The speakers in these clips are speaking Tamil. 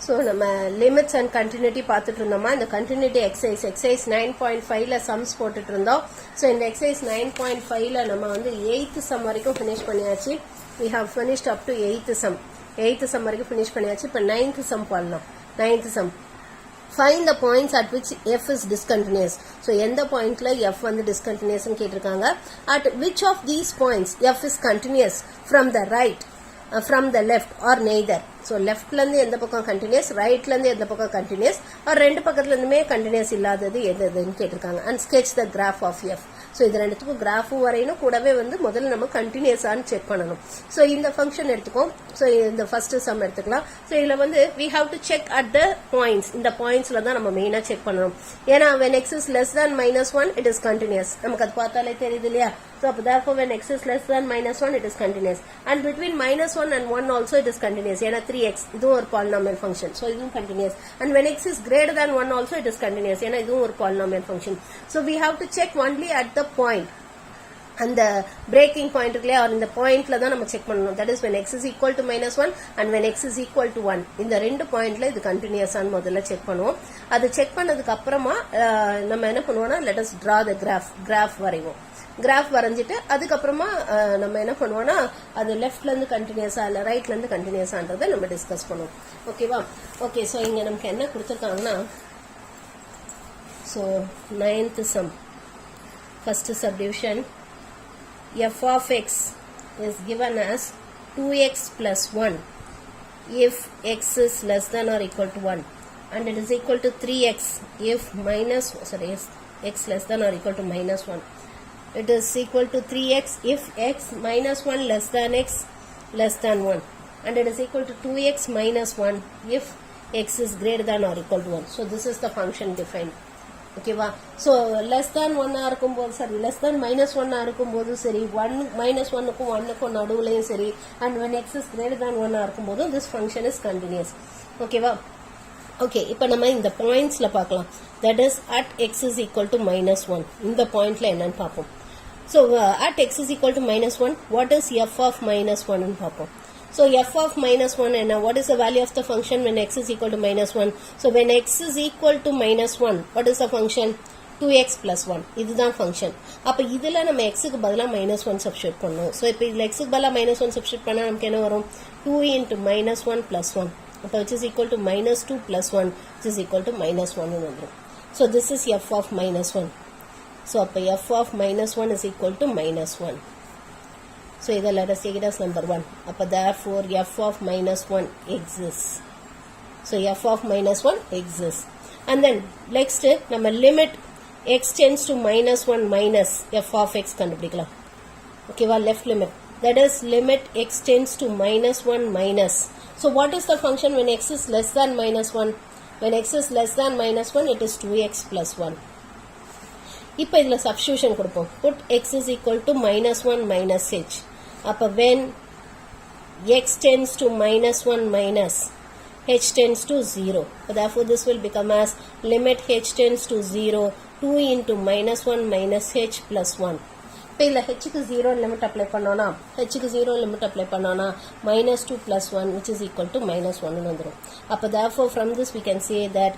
So, நம்ம limits and continuity பார்த்துட்டு இருந்தோமா இந்த continuity exercise 9.5ல sums போட்டுட்டு இருந்தோம். So, இந்த exercise 9.5ல நம்ம வந்து 8th sum வரைக்கும் finish பண்ணியாச்சு. We have finished up to 8th sum. 8th sum வரைக்கும் finish பண்ணியாச்சு. இப்போ 9th sum பண்ணலாம். 9th sum. Find the points at which f is discontinuous. So, எந்த pointல f வந்து discontinuous ன்னு கேட்டிருக்காங்க. At which of these points f is continuous from the right, from the left or neither. So, leftல இருந்து எந்த பக்கம் continuous, rightல இருந்து எந்த பக்கம் continuous, or ரெண்டு பக்கத்துல இருந்துமே continuous இல்லாதது எதுன்னு கேட்டிருக்காங்க. And sketch the graph of f. So, இது ரெண்டுத்துக்கும் graph வரையணும் கூடவே வந்து முதல்ல நம்ம continuous ஆன்னு செக் பண்ணணும். So, இந்த function எடுத்துக்கோம். So, இந்த first sum எடுத்துக்கலாம். So, இதுல வந்து we have to check at the points. இந்த pointsல தான் நம்ம மெயினா செக் பண்ணணும். ஏன்னா when x is less than -1 it is continuous. நமக்கு அது பார்த்தாலே தெரியுது இல்லையா? So, therefore when x is less than -1 it is continuous. And between -1 and 1 also it is continuous. ஏன்னா 3x இதுவும் ஒரு polynomial function. So, இதுவும் continuous. And when x is greater than 1 also it is continuous. ஏன்னா இதுவும் ஒரு polynomial function. So, we have to check only at the point. அந்த breaking point இருக்குல்லையா or இந்த பாயிண்ட்ல தான் நம்ம செக் பண்ணணும். that is when x is equal to -1 and when x is equal to 1. இந்த ரெண்டு பாயிண்ட்ல இது கண்டினியூஸ் ஆன முதல்ல செக் பண்ணுவோம். அது செக் பண்ணதுக்கு அப்புறமா நம்ம என்ன பண்ணுவோம்னா let us draw the graph வரைவோம். கிராஃப் வரைஞ்சிட்டு அதுக்கப்புறமா நம்ம என்ன பண்ணுவோம்னா அது லெஃப்ட்ல இருந்து கண்டினியூஸா இல்ல ரைட்ல இருந்து கண்டினியூஸான்றதை நம்ம டிஸ்கஸ் பண்ணுவோம். ஓகேவா? ஓகே, சோ இங்க நமக்கு என்ன கொடுத்திருக்காங்கன்னா so 9th sum first subdivision f of x is given as 2x plus 1 if x is less than or equal to 1 and it is equal to 3x if x less than or equal to -1. It is equal to 3x if x -1 less than x less than 1 and it is equal to 2x minus 1 if x is greater than or equal to 1. So, this is the function defined. Okay, so less than 1 இருக்கும்போது சரி less than -1 இருக்கும்போது சரி 1 -1 க்கும் 1 க்கும் நடுவுலயும் சரி and when x is greater than 1 இருக்கும்போது this function is continuous. ஓகேவா? ஓகே, இப்போ நம்ம இந்த பாயிண்ட்ஸ்ல பார்க்கலாம். that is at x is equal to -1. இந்த பாயிண்ட்ல என்னன்னு பார்ப்போம். So, at x is equal to -1, what is f of -1 ன்னு பார்ப்போம். So, f of -1 என்ன? What is the value of the function when x is equal to -1? So, when x is equal to -1, what is the function? 2x plus 1. இதுதான் function. அப்ப இதுல நம்ம x க்கு பதிலா -1 substitute பண்ணணும். So, இப்போ இதுல x க்கு பதிலா -1 substitute பண்ணா நமக்கு என்ன வரும்? 2 into -1 plus 1. அப்ப which is equal to -2 plus 1, which is equal to -1 ன்னு வந்துரும். So, this is f of -1. So, அப்ப f of -1 is equal to -1. So, either let us take it as number 1. அப்ப therefore, f of -1 exists. So, f of -1 exists. And then, next, நம்ம limit x tends to -1 minus f of x கண்டுபிடிக்கலாம். Okay, left limit. That is limit x tends to -1 minus. So, what is the function when x is less than -1? When x is less than -1, it is 2x plus 1. இப்போ இதுல substitution கொடுப்போம். Put x is equal to -1 minus h. அப்ப when x tends to -1 minus h tends to 0. Therefore, this will become as limit h tends to 0, 2 into -1 minus h plus 1. இப்போ இதுல h க்கு 0 லிமிட் அப்ளை பண்ணோம்னா -2 plus 1 which is equal to -1 ன்னு வந்துரும். அப்ப therefore, from this we can say that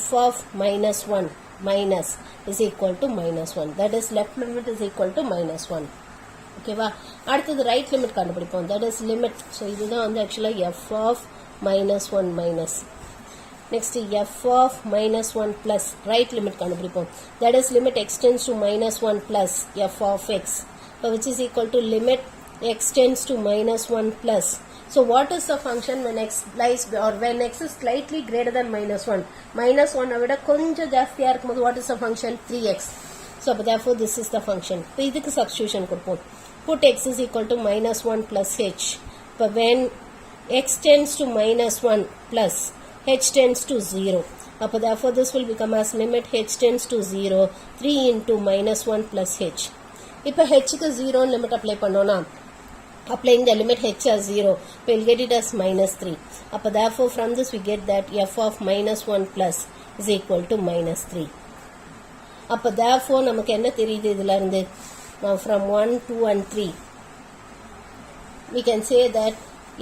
f of -1 minus is equal to -1. That is left limit is equal to -1. ஓகேவா? அடுத்தது ரைட் லிமிட் கண்டுபிடிப்போம். that is limit. So, இதுதான் வந்து actually f of -1 minus. Next, f of -1 plus right limit கண்டுபிடிப்போம். that is limit x tends to -1 plus f of x, which is equal to limit x tends to -1 plus. So, what is the function when x lies or when x is slightly greater than -1? -1 விட கொஞ்சம் ஜாஸ்தியா இருக்கும்போது what is the function? 3x. So, therefore, this is the function. இப்போ இதுக்கு substitution கொடுப்போம். Put x is equal to -1 plus h. இப்போ when x tends to -1 plus h tends to 0. அப்போ therefore, this will become as limit h tends to 0, 3 into -1 plus h. இப்போ h க்கு 0 லிமிட் அப்ளை பண்ணோம்னா applying the limit h as 0, we will get it as -3. அப்ப therefore, from this we get that f of -1 plus is equal to -3. அப்ப therefore, நமக்கு என்ன தெரியுது இதுல இருந்து? Now, from 1, 2 and 3, we can say that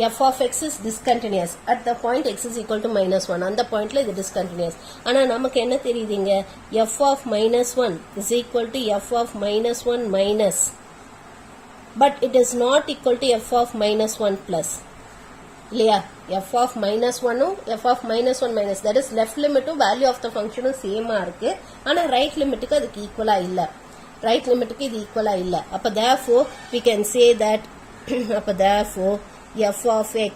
f of x is discontinuous at the point x is equal to minus 1. அந்த pointல இது discontinuous. ஆனா நமக்கு என்ன தெரியுதுங்க, f of minus 1 is equal to f of minus 1 minus, but it is not equal to f of minus 1 plus. இல்லையா, f of minus 1 f of minus 1 minus, that is left limit value of the function சேமா இருக்கு. ஆனா right limitக்கு அதுக்கு ஈக்குவலா இல்ல, right limitக்கு இது ஈக்குவலா இல்ல. அப்ப therefore we can say that அப்ப therefore f of x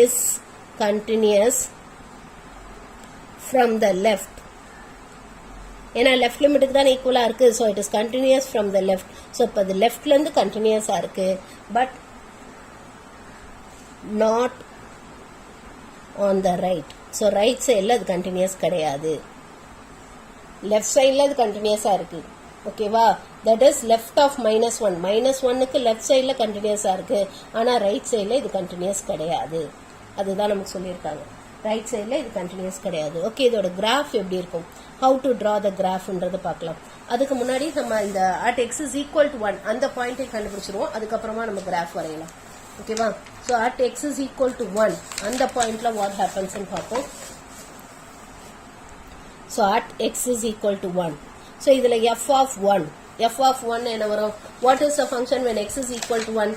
is continuous from the left. ஏன்னா left limitக்கு தான் ஈக்குவலா இருக்கு, so it is continuous from the left. so இப்ப அது leftல இருந்து continuous இருக்கு, but not on the right. so right sideல அது continuous கிடையாது, left sideல அது continuous இருக்கு. ஓகேவா, that is left of minus 1. minus 1க்கு left sideல continuous இருக்கு, ஆனா right sideல இது continuous கிடையாது. அதுதான் நமக்கு சொல்லியிருக்காங்க, right sideல இது continuous கிடையாது. ஓகே, இதோட graph எப்படி இருக்கும், how to draw the graphன்றதை பார்க்கலாம். அதுக்கு முன்னாடி நம்ம இந்த at x is equal to 1 அந்த பாயிண்டை கண்டுபிடிச்சிருவோம், அதுக்கப்புறமா நம்ம graph வரையலாம். ஓகேவா, so at x is equal to 1 அந்த பாயிண்ட்ல what happens ன்னு பார்ப்போம். so at x is equal to 1, so இதுல f of 1 என்ன வரும், what is the function when x is equal to 1?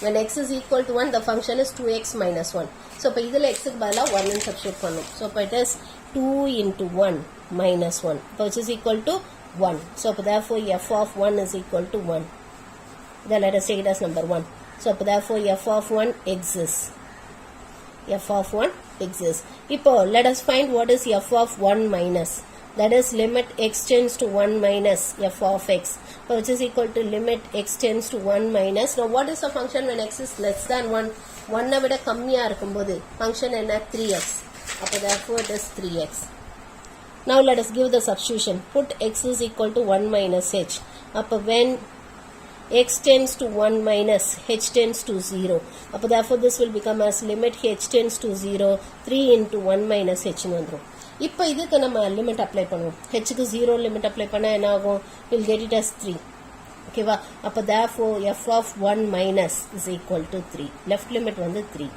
when x is equal to 1 the function is 2x minus 1. so இப்ப இதுல x க்கு பதிலா 1 ன்னு சப்ஸ்டிட்யூட் பண்ணனும். so இப்ப it is 2 into 1 minus 1, which is equal to 1. so therefore f of 1 is equal to 1. then let us take it as number 1. so therefore f of 1 exists. f of 1 exists. இப்போ let us find what is f of 1 minus, that is limit x tends to 1 minus f of x, which is equal to limit x tends to 1 minus. now what is the function when x is less than 1? 1 விட கம்மியா இருக்கும்போது function என்ன, 3x. அப்போ therefore it is 3x. now let us give the substitution. put x is equal to 1 minus h. அப்போ when x tends to 1 minus h tends to 0. அப்போ therefore this will become as limit h tends to 0 3 into 1 minus h ன்னு வந்துரும். இப்போ இதுக்கு நம்ம லிமிட் அப்ளை பண்ணுவோம், h க்கு 0 லிமிட் அப்ளை பண்ணா என்ன ஆகும், we'll get it as 3. ஓகேவா, அப்போ therefore f of 1 minus is equal to 3. left limit வந்து 3.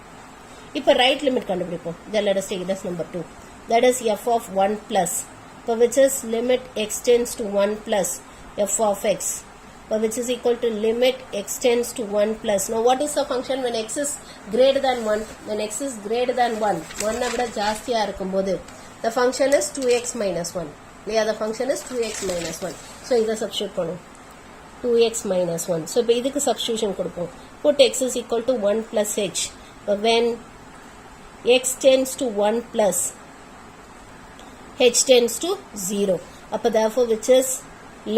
இப்போ right limit கண்டுபிடிப்போம். then let us take it as number 2, that is f of 1 plus, இப்போ which is limit x tends to 1 plus f of x, which is equal to limit x tends to 1 plus. now what is the function when x is greater than 1? when x is greater than 1 1 விட ஜாஸ்தியா இருக்கும்போது the function is 2x minus 1. yeah, the function is 2x minus 1. so இதை substitute பண்ணும் 2x minus 1. so இப்போ இதுக்கு substitution கொடுப்போம். put x is equal to 1 plus h. when x tends to 1 plus h tends to 0. அப்போ therefore which is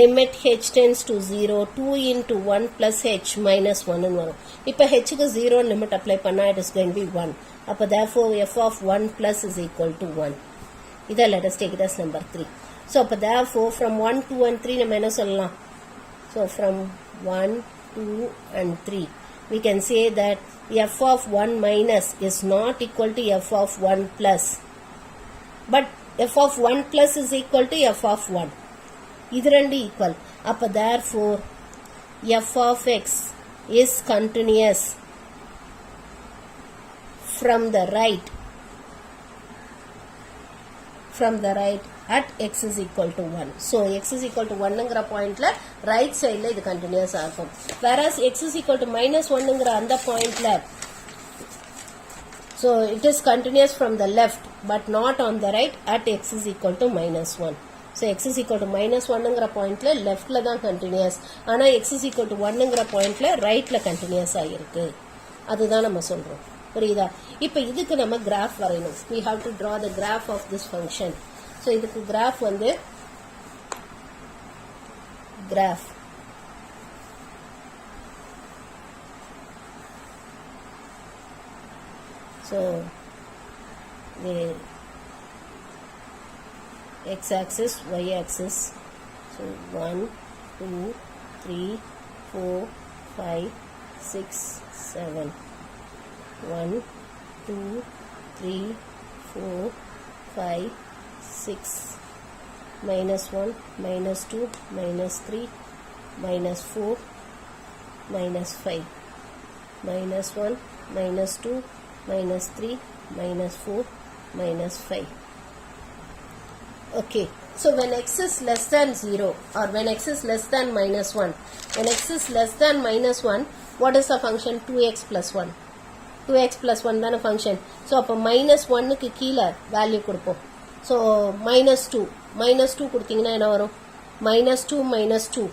limit h tends to 0 2 into 1 plus h minus 1 ன்னு வரும். இப்போ h க்கு 0 லிமிட் அப்ளை பண்ணா it is going to be 1. அப்போ therefore f of 1 plus is equal to 1. இதை let us take it as number 3. so அப்போ therefore from 1 2 and 3 நம்ம என்ன சொல்லலாம், so from 1 2 and 3 we can say that f of 1 minus is not equal to f of 1 plus, but f of 1 plus is equal to f of 1. இது ரெண்டு equal. அப்போ therefore f of x is continuous from the right at x is equal to 1. so x is equal to 1ங்கிற பாயிண்ட்ல right sideல இது continuous ஆகும், whereas x is equal to minus 1ங்கிற அந்த பாயிண்ட்ல so it is continuous from the left but not on the right at x is equal to minus 1. so x is equal to minus 1ங்கிற பாயிண்ட்ல leftல தான் continuous, ஆனா x is equal to 1ங்கிற பாயிண்ட்ல rightல continuous ஆயிருக்கு, அதுதான் நம்ம சொல்றோம். புரியுதா, இப்போ இதுக்கு நம்ம graph வரையணும். we have to draw the graph of this function. so இதுக்கு graph வந்து graph so the x-axis, y-axis, so 1 2 3 4 5 6 7 1 2 3 4 5 6 minus 1 minus 2 minus 3 minus 4 minus 5 minus 1 minus 2 minus 3, minus 4, minus 5. Okay, so when x is less than 0 or when x is less than minus 1, when x is less than minus 1, what is the function? 2x plus 1. 2x plus 1 தான function. So அப்போ minus 1 க்கு கீழே value கொடுப்போம். So minus 2. Minus 2 கொடுத்தீங்கன்னா என்ன வரும்? Minus 2 minus 2.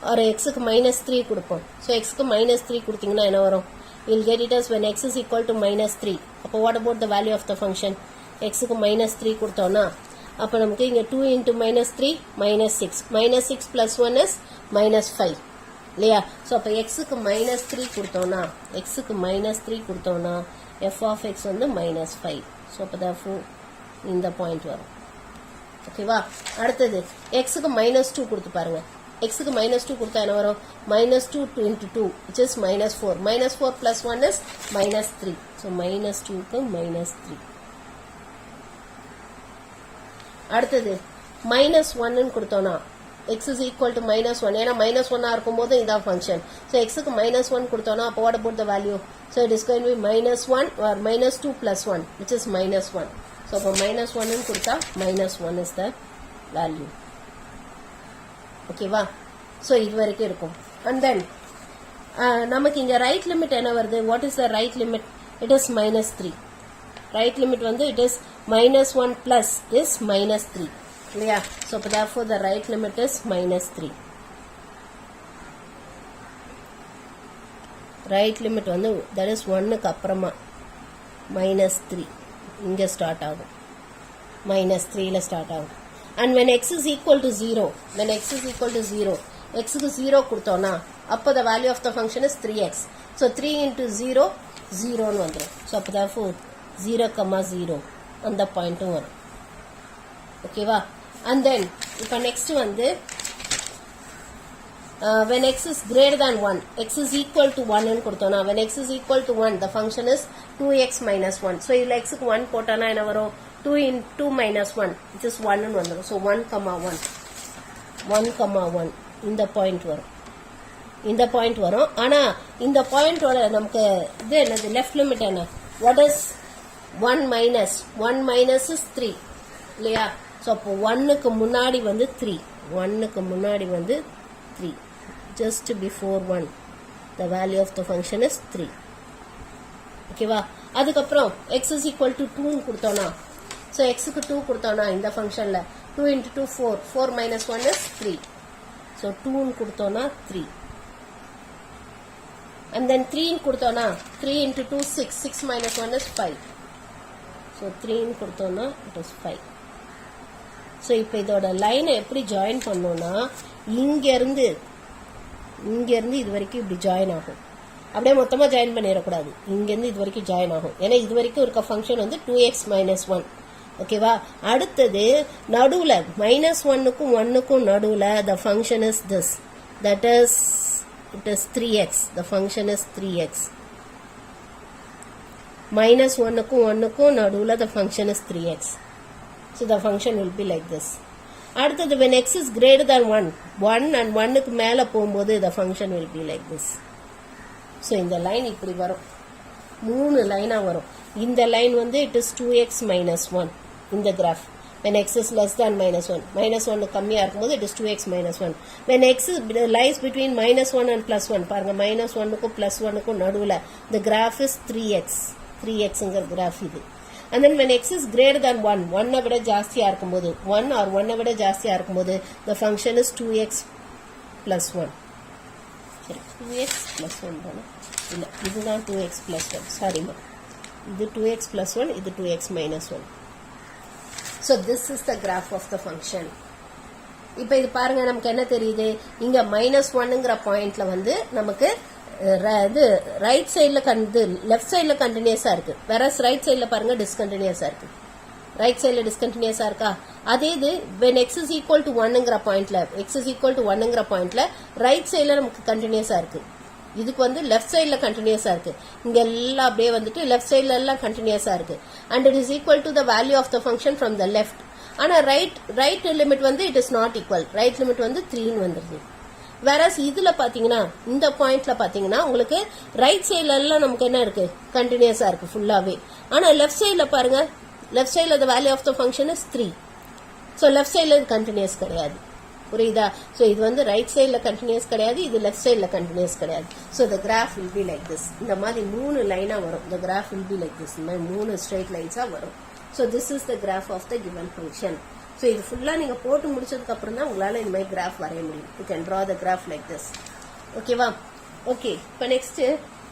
or x க்கு minus 3 கொடுப்போம். So x க்கு minus 3 கொடுத்தீங்கன்னா என்ன வரும்? We'll get it as when x is equal to minus 3. அப்போ what about the value of the function? x க்கு minus 3 கொடுத்தோம்னா அப்போ நமக்கு இங்க 2 into minus 3 minus 6. Minus 6 plus 1 is minus 5. இல்லையா? ஸோ அப்போ எக்ஸுக்கு மைனஸ் 3 கொடுத்தோம்னா எக்ஸுக்கு மைனஸ் 3 கொடுத்தோம்னா எஃப் ஆஃப் எக்ஸ் வந்து minus 5. ஸோ அப்போ தான் இந்த பாயிண்ட் வரும். ஓகேவா? அடுத்தது எக்ஸுக்கு minus 2 கொடுத்து பாருங்க. எக்ஸுக்கு minus 2 கொடுத்தா என்ன வரும்? minus 2 into 2 which is minus 4. Minus 4 plus 1 is minus 3. So minus 2க்கு minus 3. அடுத்தது minus 1 கொடுத்தோம்னா x is equal to minus 1. ஏன்னா minus 1 இருக்கும்போது இதான் ஃபங்க்ஷன். ஸோ எக்ஸுக்கு minus 1 கொடுத்தோம்னா அப்போ what about the value? So it is going to be minus 1 or minus 2 plus 1 which is minus 1. So அப்போ minus 1 கொடுத்தா minus 1 is the value. ஓகேவா? ஸோ இது வரைக்கும் இருக்கும். அண்ட் தென் நமக்கு இங்கே ரைட் லிமிட் என்ன வருது? What is the right limit? It is minus 3. Right limit வந்து it is minus 1 plus is minus 3. இல்லையா? ஸோ அப்போ therefore the right limit is minus 3. Right limit வந்து that is 1க்கு அப்புறமா minus 3 இங்கே ஸ்டார்ட் ஆகும். minus 3ல ஸ்டார்ட் ஆகும். and when x is equal to 0, when x is equal to 0, xக்கு 0 கொடுத்தோம்னா அப்போ the value of the function is 3x. so 3 into 0 0ன்னு வந்துடும். ஸோ அப்போ therefore 0,0 அந்த பாயிண்ட்டும் வரும். ஓகேவா? and then இப்போ நெக்ஸ்ட் வந்து when x is greater than 1, x is equal to 1 ன்னு கொடுத்தோம்னா when x is equal to 1 the function is 2x minus 1. so இதில் x க்கு 1 போட்டோம்னா என்ன வரும்? 2 into 2 minus 1 which is 1 ன்னு வந்துடும். so 1,1 1,1 இந்த பாயிண்ட் வரும். இந்த பாயிண்ட் வரும். ஆனா இந்த பாயிண்டோட நமக்கு இது என்னது? லெஃப்ட் லிமிட் என்ன? what is 1 minus? 1 minus is 3. இல்லையா? ஸோ அப்போ 1க்கு முன்னாடி வந்து 3. 1க்கு முன்னாடி வந்து 3. just before 1 the value of the function is 3. ஓகேவா? அதுக்கப்புறம் x is equal to 2 கொடுத்தோம்னா ஸோ எக்ஸுக்கு 2 கொடுத்தோம்னா இந்த ஃபங்க்ஷனில் 2 into 2 4. 4 minus 1 is 3. ஸோ 2 கொடுத்தோம்னா 3. and then 3 கொடுத்தோம்னா 3 into 2 6. 6 minus 1 is 5. ஸோ 3 கொடுத்தோம்னா it is 5. ஸோ இப்போ இதோட லைனை எப்படி ஜாயின் பண்ணோம்னா இங்கேருந்து இது வரைக்கும் இப்படி ஜாயின் ஆகும். அப்படியே மொத்தமாக ஜாயின் பண்ணிடக்கூடாது. இங்கேருந்து இது வரைக்கும் ஜாயின் ஆகும். ஏன்னா இது வரைக்கும் இருக்க ஃபங்க்ஷன் வந்து 2x minus 1. ஓகேவா? அடுத்தது நடுவில் -1க்கும் 1க்கும் நடுவில் the function is this. that is it is 3x. the function is 3x. -1க்கும் 1க்கும் நடுவில் the function is 3x. so the function will be like this. அடுத்தது when x is greater than 1 and 1க்கு மேலே போகும்போது the function will be like this. so இந்த லைன் இப்படி வரும். 3 லைனாக வரும். இந்த லைன் வந்து it is 2x minus 1 இந்த graph. when x is less than minus 1. minus 1 கம்மியாக இருக்கும்போது it is 2x minus 1. when x lies between minus 1 and plus 1. பாருங்க minus 1க்கும் plus 1க்கும் நடுவில் the graph is 3x. 3xங்கிற கிராஃப் இது. and then when x is greater than 1, 1 விட ஜாஸ்தியாக இருக்கும்போது 1 or 1 விட ஜாஸ்தியாக இருக்கும்போது the function is 2x plus 1. சரி 2x plus 1 தானே? இல்லை இதுதான் 2x plus 1. சாரிம்மா, இது 2x plus 1, இது 2x minus 1. so this is the graph of the function. இப்போ இது பாருங்க, நமக்கு என்ன தெரியுது? இங்க -1ங்கிற பாயிண்ட்ல வந்து நமக்கு இது ரைட் சைடில் லெஃப்ட் சைடில் கண்டினியூஸாக இருக்குது. வேற ரைட் சைடில் பாருங்கள் டிஸ்கண்டினியூஸாக இருக்குது. ரைட் சைடில் டிஸ்கண்டினியூஸாக இருக்கா? அதே இது when x is equal to 1ங்கிற பாயிண்ட்ல ரைட் சைடில் நமக்கு கண்டினியூஸாக இருக்குது. இதுக்கு வந்து லெஃப்ட் சைடில் கண்டினியூஸாக இருக்குது. இங்கே எல்லாம் அப்படியே வந்துட்டு லெஃப்ட் சைடில் எல்லாம் கண்டினியூஸாக இருக்குது. And it is equal to the value of the function from the left. ஆனால் ரைட் லிமிட் வந்து it is not equal. Right limit வந்து 3ன்னு வந்துடுது. வேறஸ் இதுல பாத்தீங்கன்னா இந்த பாயிண்ட்ல பாத்தீங்கன்னா உங்களுக்கு ரைட் சைடுல எல்லாம் நமக்கு என்ன இருக்கு கண்டினியூஸா இருக்கு ஃபுல்லாவே. ஆனா லெஃப்ட் சைடுல பாருங்க, லெஃப்ட் சைடுல the value of the function is 3. So left சைடுல இது கண்டினியூஸ் கிடையாது. புரியுதா? ஸோ இது வந்து ரைட் சைடுல கண்டினியூஸ் கிடையாது, இது லெஃப்ட் சைடுல கண்டினியூஸ் கிடையாது. So the graph will be like this. இந்த மாதிரி 3 லைனா வரும். the graph will be like this. இந்த மாதிரி 3 ஸ்ட்ரெயிட் லைன்ஸா வரும். So this is the graph of the given function. So இது ஃபுல்லா நீங்க போட்டு முடிச்சதுக்கு அப்புறம் தான் உங்களால இந்த மாதிரி கிராஃப் வரைய முடியும். You can draw the graph like this. ஓகேவா? ஓகே, இப்போ நெக்ஸ்ட்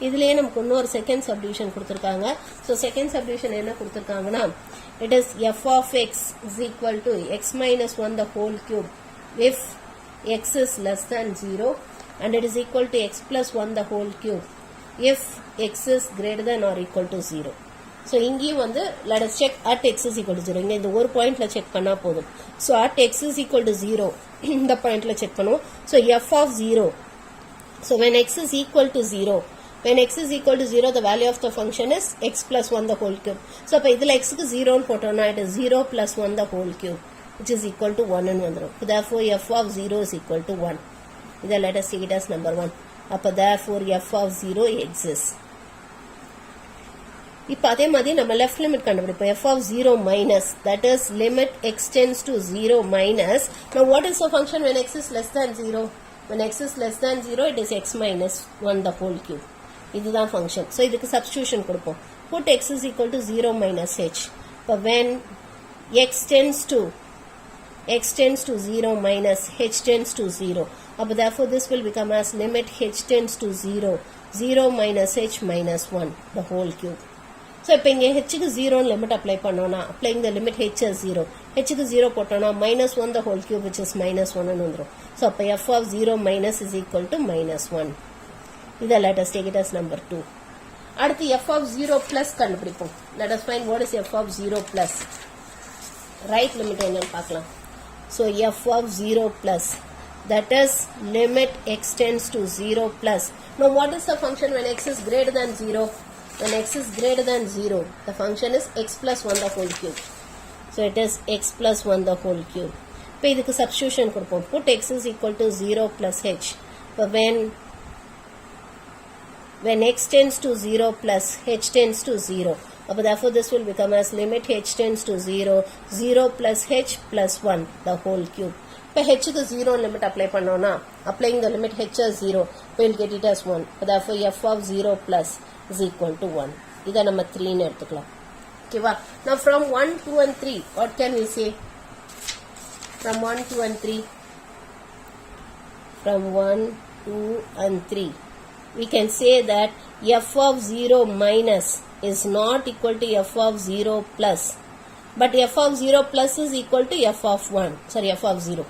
இதுலயே நமக்கு இன்னொரு செகண்ட் சப்டிவிஷன் கொடுத்துருக்காங்க. ஸோ செகண்ட் சப்டிவிஷன் என்ன கொடுத்துருக்காங்கன்னா, it is f of x is equal to x minus 1 the whole cube if x is less than 0 and it is equal to x plus 1 the whole cube if x is greater than or equal to 0. So இங்கேயும் வந்து let us check at x is equal to 0. இங்க இந்த ஒரு பாயிண்ட்ல செக் பண்ணா போதும். So at x is equal to 0 இந்த பாயிண்ட்ல செக் பண்ணுவோம். So f of 0. So when x is equal to 0, when x is equal to 0, the value of the function is x plus 1 the whole cube. So அப்ப இதுல x க்கு 0 ன்னு போட்டோம்னா it is 0 plus 1 the whole cube which is equal to 1 ன்னு வந்துரும். Therefore f of 0 is equal to 1. இதை let us take it as number 1. அப்ப therefore f of 0 exists. இப்போ அதே மாதிரி நம்ம லெஃப்ட் லிமிட் கண்டுபிடிப்போம். f of 0 minus, that is limit x tends to 0 minus. Now what is the function when x is less than 0? When x is less than 0, it is x minus 1 the whole cube. இதுதான் function. So இதுக்கு substitution கொடுப்போம். Put x is equal to 0 minus h. இப்போ when x tends to 0 minus h tends to 0. அப்போ therefore this will become as limit h tends to 0, 0 minus h minus 1 the whole cube. So இப்போ இங்க h க்கு 0 லிமிட் அப்ளை பண்ணோம்னா, applying the limit h as 0, h க்கு 0 போட்டோம்னா minus 1 the whole cube which is minus 1 ன்னு வந்துரும். So அப்போ f of 0 minus is equal to minus 1. இதை let us take it as number 2. அடுத்து f of 0 plus கண்டுபிடிப்போம். Let us find what is f of 0 plus. Right limit என்னன்னு பார்க்கலாம். So f of 0 plus, that is limit x tends to 0 plus. Now what is the function when x is greater than 0? When x is greater than 0, the function is x plus 1 the whole cube. So it is x plus 1 the whole cube. இப்போ இதுக்கு substitution கொடுப்போம். Put x is equal to 0 plus h. இப்போ when x tends to 0 plus h tends to 0. அப்போ therefore this will become as limit h tends to 0, 0 plus h plus 1 the whole cube. இப்போ h க்கு 0 லிமிட் அப்ளை பண்ணோம்னா, applying the limit h as 0, we'll get it as 1. Therefore f of 0 plus is equal to 1. இதை நம்ம 3 ன்னு எடுத்துக்கலாம். ஓகேவா? Now from 1, 2 and 3, what can we say? From 1, 2 and 3. From 1, 2 and 3. We can say that f of 0 minus is not equal to f of 0 plus. But f of 0 plus is equal to f of 1. Sorry, f of 0.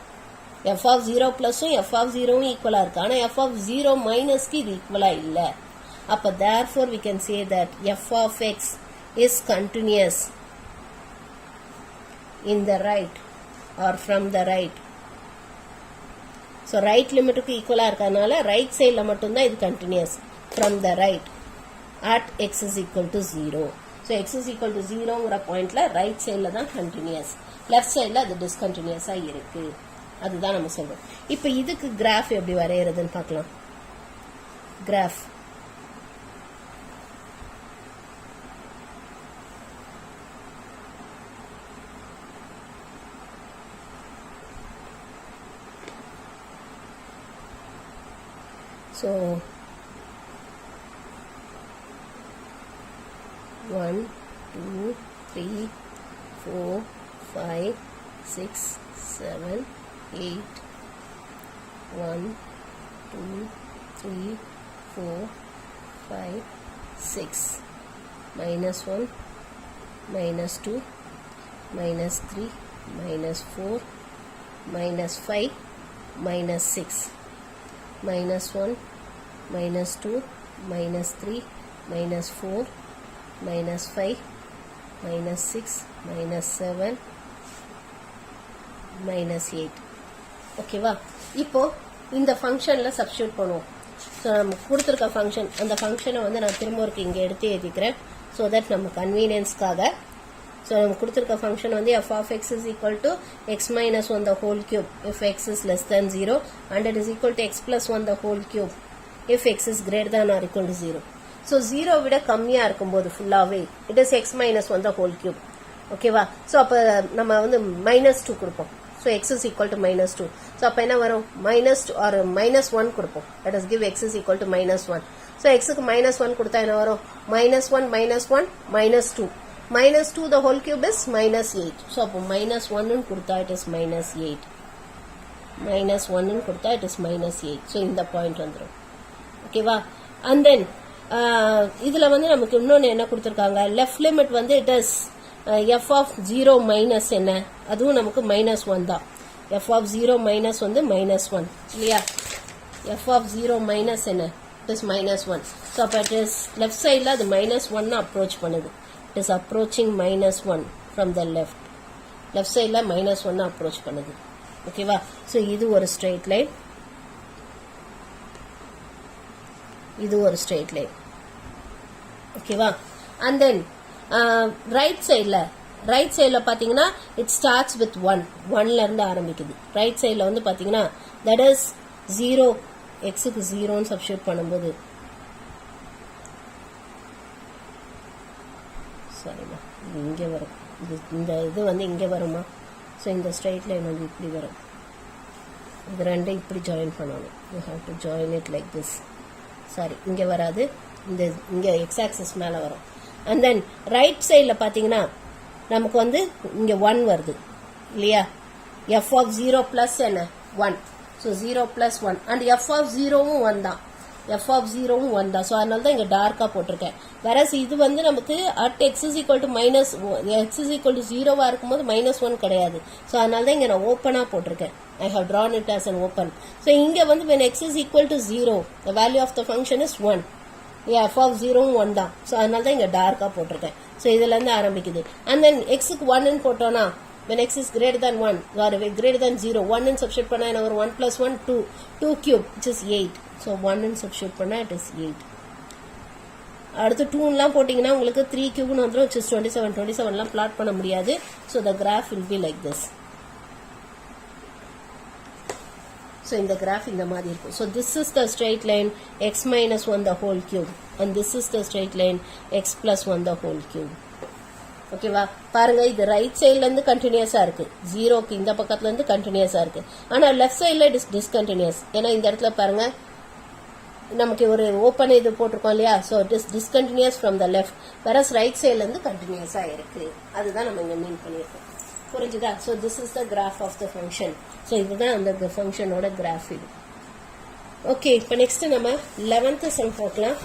f of 0 plus f of 0 equal இருக்கு. ஆனா f of 0 minus க்கு இது equal இல்ல. அப்ப therefore we can say that f of x is continuous in the right or from the right. So right limit க்கு equal இருக்கனால right sideல மட்டும் தான் இது continuous. From the right at x is equal to 0. So x is equal to 0ங்கற பாயிண்ட்ல right sideல தான் continuous. left sideல அது discontinuous-ஆ இருக்கு. அதுதான் நம்ம சொல்றோம். இப்போ இதுக்கு graph எப்படி வரையறதுன்னு பார்க்கலாம். graph So 1, 2, 3, 4, 5, 6, 7, 8. 1, 2, 3, 4, 5, 6. Minus 1, minus 2, minus 3, minus 4, minus 5, minus 6. Minus 1, minus 2, minus 3, minus 4, minus 5, minus 6, minus 7, minus 8. ஓகேவா? இப்போ இந்த ஃபங்க்ஷனில் சப்ஸ்டியூட் பண்ணுவோம். ஸோ நம்ம கொடுத்துருக்க ஃபங்க்ஷன், அந்த ஃபங்க்ஷனை வந்து நான் திரும்ப இங்கே எடுத்து எழுதிக்கிறேன். ஸோ தட் நம்ம கன்வீனியன்ஸ்க்காக ஸோ நம்ம கொடுத்துருக்க ஃபங்க்ஷன் வந்து f of x is equal to x minus 1 the whole cube if x is less than 0 and it is equal to x plus 1 the whole cube if x is greater than or equal to 0. So 0 விட கம்மியாக இருக்கும்போது ஃபுல்லாகவே it is x minus 1 the whole cube. ஓகேவா? ஸோ அப்போ நம்ம வந்து -2 கொடுப்போம். So x is equal to -2. So அப்போ என்ன வரும்? -2 or -1 கொடுப்போம். Let us give x is equal to -1. So எக்ஸுக்கு -1 கொடுத்தா என்ன வரும்? -1 -1 -2. -2 the whole cube is -8. So அப்போ -1 கொடுத்தா it is -8. -1 கொடுத்தா it is -8. ஸோ இந்த பாயிண்ட் வந்துடும். ஓகேவா? அண்ட் தென் இதில் வந்து நமக்கு இன்னொன்று என்ன கொடுத்துருக்காங்க? லெஃப்ட் லிமிட் வந்து it is f of 0 minus என்ன? அதுவும் நமக்கு -1 தான். f of 0 மைனஸ் வந்து -1 இல்லையா? f of 0 மைனஸ் என்ன? It is -1. So அப்போ it is left sideல அது -1 approach பண்ணுது. It is approaching -1 from the left. Left sideல -1 approach பண்ணுது. ஓகேவா? So இது ஒரு straight line. இது ஒரு straight line. ஓகேவா? And then right sideல பாத்தீங்கன்னா it starts with 1. 1ல இருந்து ஆரம்பிக்குது. right sideல வந்து பாத்தீங்கன்னா that is 0 xக்கு 0ன்னு சப்ஸ்டிட்யூட் பண்ணும்போது சரிமா இது இங்கே வரும். இந்த இது வந்து இங்கே வருமா? ஸோ இந்த ஸ்ட்ரைட் லைன் வந்து இப்படி வரும். இது ரெண்டும் இப்படி ஜாயின் பண்ணணும். You have to join it like this. Sorry, இங்கே வராது, இந்த இங்கே எக்ஸ் ஆக்சிஸ் மேலே வரும். அண்ட் தென் ரைட் சைடில் பார்த்தீங்கன்னா நமக்கு வந்து இங்கே 1 வருது இல்லையா? எஃப் ஆஃப் 0 ப்ளஸ் என்ன? 1. So 0 plus 1 and f of 0வும் 1 தான். எஃப் ஆஃப் 0வும் 1 தான். ஸோ அதனால தான் இங்கே டார்க்காக போட்டிருக்கேன். வேறஸ் இது வந்து நமக்கு at x is equal to x is equal to 0வா இருக்கும்போது -1 கிடையாது. ஸோ அதனால தான் இங்கே நான் ஓப்பனாக போட்டிருக்கேன். I have drawn it as an open. So இங்கே வந்து when x is equal to 0, the value of the function is 1. Yeah, f of 0வும் 1 தான். ஸோ அதனால தான் இங்கே டார்க்காக போட்டிருக்கேன். ஸோ இதுலேருந்து ஆரம்பிக்குது. அண்ட் தென் எக்ஸுக்கு 1ன்னு போட்டோன்னா when x is greater than 1 or greater than 0, 1 ன்னு சப்ஸ்டிட்யூட் பண்ணால் என்ன வரும்? 1 plus 1, 2. 2 cube, which is 8. So 1 ன்னு சப்ஸ்டிட்யூட் பண்ணால் it is 8. அடுத்து 2லாம் போட்டிங்கன்னா உங்களுக்கு 3 cube வந்துடும், which is 27. 27லாம் பிளாட் பண்ண முடியாது. So the graph will be like this. So in the graph இந்த மாதிரி இருக்கும். So this is the straight line x minus 1 the whole cube and this is the straight line x plus 1 the whole cube. ஓகேவா? பாருங்க, இது ரைட் சைட்ல இருந்து கண்டினியூஸா இருக்கு, 0க்கு இந்த பக்கத்துல இருந்து கண்டினியூஸா இருக்கு. ஆனா லெஃப்ட் சைட்ல இட் இஸ் டிஸ்கண்டினியூஸ். ஏன்னா இந்த இடத்துல பாருங்க நமக்கு ஒரு ஓப்பன் இது போட்டிருக்கோம் இல்லையா? So it is discontinues from the left. Whereas right சைட்ல இருந்து கண்டினியூஸா இருக்கு. அதுதான் நம்ம இங்க மீன் பண்ணியிருக்கோம். புரிஞ்சுதா? So this is the graph of the function. So இதுதான் அந்த ஃபங்க்ஷனோட கிராஃப் இது. ஓகே, இப்போ நெக்ஸ்ட் நம்ம 11th சம் பார்க்கலாம்.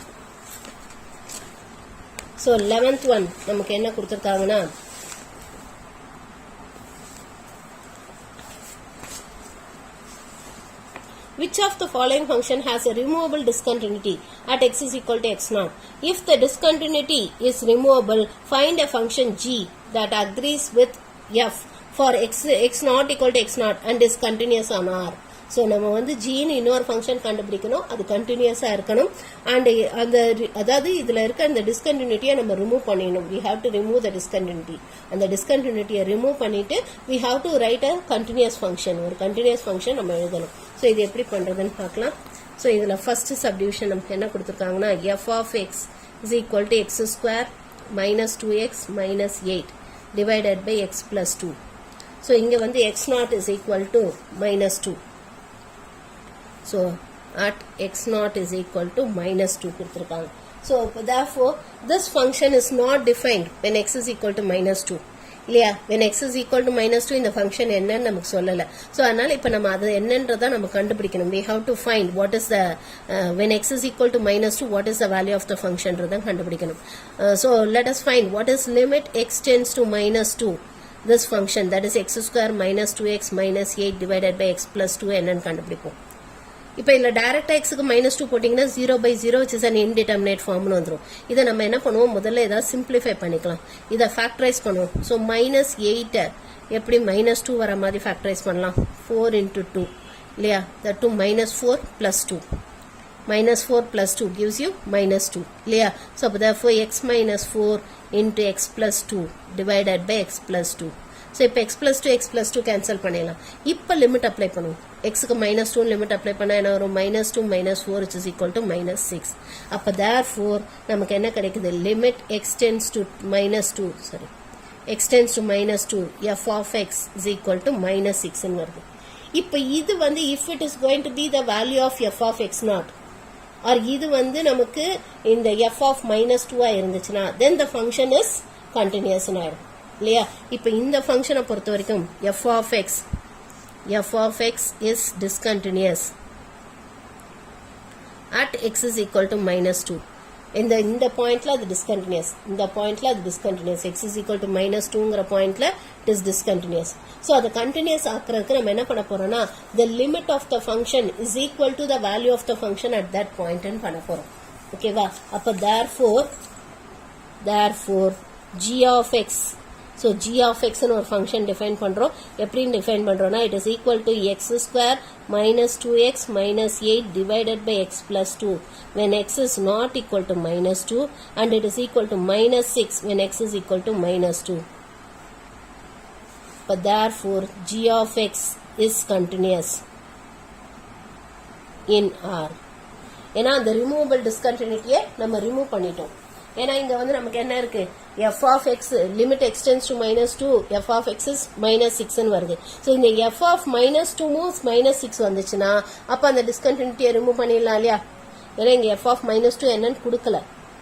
ஸோ 11th ஒன் நமக்கு என்ன கொடுத்துருக்காங்கன்னா which of the following function has a removable discontinuity at x is equal to x0? If the discontinuity is removable, find a function g that agrees with f for x not equal to x0 and is continuous on r. So நம்ம வந்து ஜின்னு இன்னொரு ஃபங்க்ஷன் கண்டுபிடிக்கணும், அது கண்டினியூஸாக இருக்கணும். அண்ட் அதாவது இதில் இருக்க அந்த டிஸ்கண்டினியூட்டியை நம்ம ரிமூவ் பண்ணிடணும். We have to remove the discontinuity. அந்த டிஸ்கண்டினியூட்டியை ரிமூவ் பண்ணிட்டு we have to write a continuous function, ஒரு கண்டினியூஸ் ஃபங்க்ஷன் நம்ம எழுதணும். ஸோ இது எப்படி பண்ணுறதுன்னு பார்க்கலாம். ஸோ இதில் ஃபர்ஸ்ட் சப்டிவிஷன் நமக்கு என்ன கொடுத்துருக்காங்கன்னா f of x is equal to x square minus 2x minus 8 divided by x plus 2. So இங்கே வந்து x naught is equal to -2. So at x naught is equal to -2 கொடுத்திருக்காங்க. So therefore this function is not defined when x is equal to -2 இல்லையா? when x is equal to -2 இந்த function என்னன்னு நமக்கு சொல்லல. ஸோ அதனால இப்போ நம்ம அது என்னன்றதை நம்ம கண்டுபிடிக்கணும். we have to find what is the when x is equal to -2 what is the value of the function கண்டுபிடிக்கணும். So let us find what is limit x tends to -2 this function, that is x square minus 2x minus 8 divided by x plus 2 என்னன்னு கண்டுபிடிப்போம். இப்போ இதில் டைரக்டாக எக்ஸுக்கு -2 போட்டிங்கன்னா 0/0 which is an indeterminate ஃபார்ம்னு வந்துடும். இதை நம்ம என்ன பண்ணுவோம்? முதல்ல ஏதாவது சிம்பிளிஃபை பண்ணிக்கலாம், இதை ஃபேக்டரைஸ் பண்ணுவோம். ஸோ -8 எப்படி -2 வர மாதிரி ஃபேக்டரைஸ் பண்ணலாம்? 4 into 2 இல்லையா? that 2 -4 plus 2 minus 4 plus 2 gives you minus 2 இல்லையா? so therefore x minus 4 into x plus 2 divided by x plus 2. so இப்போ x plus 2 x plus 2 cancel பண்ணிடலாம். இப்போ லிமிட் அப்ளை பண்ணுவோம். xக்கு minus 2 லிமிட் அப்ளை பண்ணா என்ன வரும்? minus 2 minus 4 which is equal to minus 6. அப்போ therefore நமக்கு என்ன கிடைக்குது? limit x tends to minus 2 sorry x tends to minus 2 f of x is equal to minus 6 ன்னு வருது. இப்போ இது வந்து if it is going to be the value of f of x naught or இது வந்து நமக்கு இந்த f of minus 2 இருந்துச்சுன்னா then the function is continuous ன்னு ஆயிடும் இல்லையா? இப்போ இந்த ஃபங்க்ஷனை பொறுத்த வரைக்கும் f of x is discontinuous at x is equal to minus 2. இந்த பாயிண்ட்ல அது discontinuous, இந்த பாயிண்ட்ல அது discontinuous, x is equal to minus 2ங்கிற பாயிண்ட்ல it is discontinuous. so அது continuous ஆக்குறதுக்கு நம்ம என்ன பண்ண போறோம்னா the limit of the function is equal to the value of the function at that point ன்னு பண்ண போறோம். ஓகேவா? அப்ப therefore g of x, so g of x ன்னு ஒரு function define பண்றோம். எப்படின்னு define பண்றோம்னா it is equal to x square minus 2x minus 8 divided by x plus 2 when x is not equal to minus 2 and it is equal to minus 6 when x is equal to minus 2. but therefore g of x is continuous in R. ஏன்னா அந்த ரிமூவபிள் டிஸ்கண்டினியூட்டியை நம்ம ரிமூவ் பண்ணிட்டோம். ஏன்னா இங்க வந்து நமக்கு என்ன இருக்கு? f of x limit x tends to minus 2 f of x is minus 6 ன்னு வருது. so இந்த f of minus 2 moves minus 6 வந்துச்சுன்னா அப்ப அந்த டிஸ்கண்டினியூட்டியை ரிமூவ் பண்ணிடலாம் இல்லையா? ஏன்னா இங்க f of minus 2 என்னன்னு கொடுக்கல.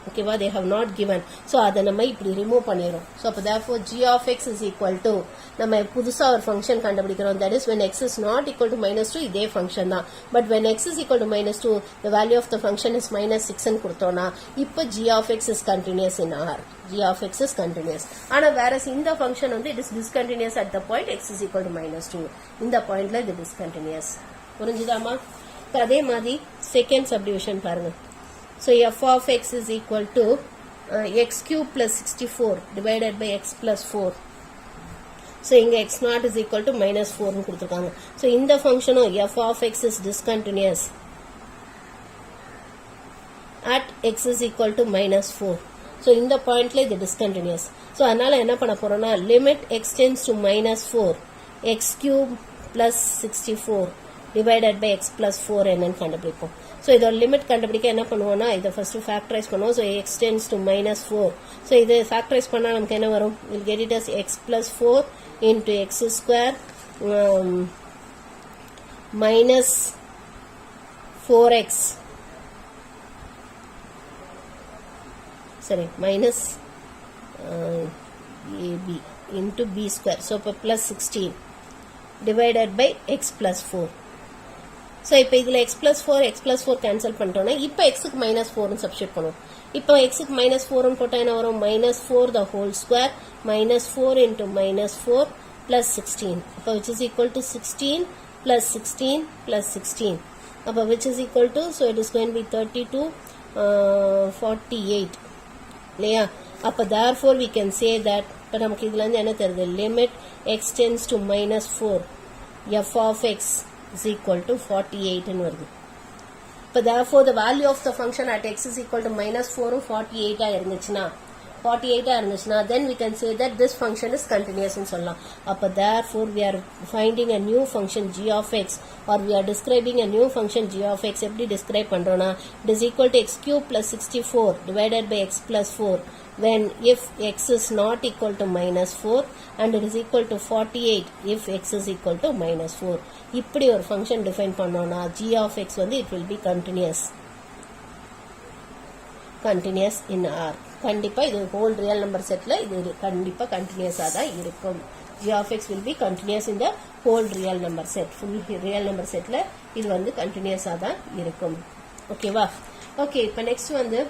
ஓகேவா? they have not given. so அதை நம்ம இப்படி ரிமூவ் பண்ணிடுறோம். so அப்ப therefore g of x is equal to நம்ம புதுசா ஒரு ஃபங்க்ஷன் கண்டுபிடிக்கிறோம். that is when x is not equal to minus 2 இதே ஃபங்க்ஷன் தான். but when x is equal to minus 2 the value of the function is minus 6 ன்னு கொடுத்தோம்னா இப்போ g of x is continuous in R. g of x is continuous. ஆனா whereas இந்த ஃபங்க்ஷன் வந்து it is discontinuous at the point x is equal to minus 2. இந்த பாயிண்ட்ல இது discontinuous. புரிஞ்சுதாமா? அதே மாதிரி செகண்ட் சப்டிவிஷன் பாருங்க. so f of x is equal to x cube plus 64 divided by x plus 4. so இங்க x naught is equal to minus 4 ன்னு கொடுத்திருக்காங்க. so இந்த ஃபங்க்ஷனும் f of x is discontinuous at x is equal to minus 4. so இந்த பாயிண்ட்ல இது discontinuous. so அதனால என்ன பண்ண போறோம்னா limit x tends to minus 4 x cube plus 64 divided by x plus 4 என்னன்னு கண்டுபிடிப்போம். so இதோட லிமிட் கண்டுபிடிக்க என்ன பண்ணுவோம்னா இதை ஃபர்ஸ்ட் ஃபேக்டரைஸ் பண்ணுவோம். so x tends to minus 4. so இதை ஃபேக்டரைஸ் பண்ணா நமக்கு என்ன வரும்? we'll get it as x plus 4 into x square minus 4x sorry minus ab into b square. so plus 16 divided by x plus 4. so இப்போ இதுல x plus 4 cancel பண்ணிட்டோம்னா இப்போ x க்கு minus 4 ன்னு சப்ஸ்டிட்யூட் பண்ணுவோம். இப்போ x க்கு minus 4 ன்னு போட்டா என்ன வரும்? minus 4 the whole square minus 4 into minus 4 plus 16. அப்போ which is equal to 16 plus 16 plus 16. அப்போ which is equal to, so it is going to be 32 48 இல்லையா? அப்போ therefore we can say that இப்போ நமக்கு இதுல இருந்து என்ன தெரியுது? limit x tends to minus 4 f of x is equal to 48 ன்னு வருது. இப்போ therefore the value of the function at x is equal to minus 4 48 இருந்துச்சுன்னா then we can say that this function is continuous ன்னு சொல்லலாம். அப்போ therefore we are finding a new function g of x or we are describing a new function g of x. எப்படி describe பண்றோம்னா it is equal to x cube plus 64 divided by x plus 4 when if x is not equal to minus 4 and it is equal to 48 if x is equal to minus 4. இப்படி ஒரு ஃபங்க்ஷன் டிஃபைன் பண்ணோம்னா g of x வந்து it will be continuous in R. கண்டிப்பா இது ஹோல் ரியல் நம்பர் செட்ல இது கண்டிப்பா கண்டினியூஸா தான் இருக்கும். g of x will be continuous in the whole real number set. full real number setல இது வந்து கண்டினியூஸா தான் இருக்கும். ஓகேவா? ஓகே, இப்போ நெக்ஸ்ட் வந்து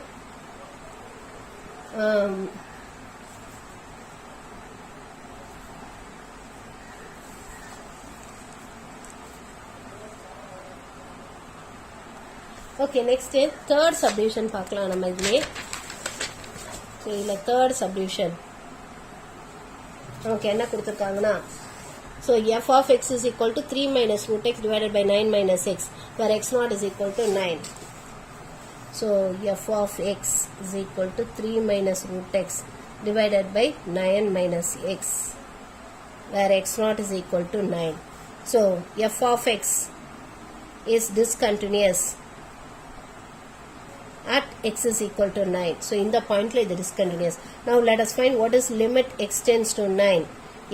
ஓகே நெக்ஸ்ட் தேர்ட் சப்டிவிஷன் பார்க்கலாம் நம்ம இதுலயே. ஸோ இதில் தேர்ட் சப்டிவிஷன் நமக்கு என்ன கொடுத்துருக்காங்கன்னா so f of x is equal to 3 minus root x divided by 9 minus x where x naught is equal to 9. So f of x is equal to 3 minus root x divided by 9 minus x, where x naught is equal to 9. So f of x is discontinuous at x is equal to 9. So in the point it is discontinuous. Now let us find what is limit x tends to 9.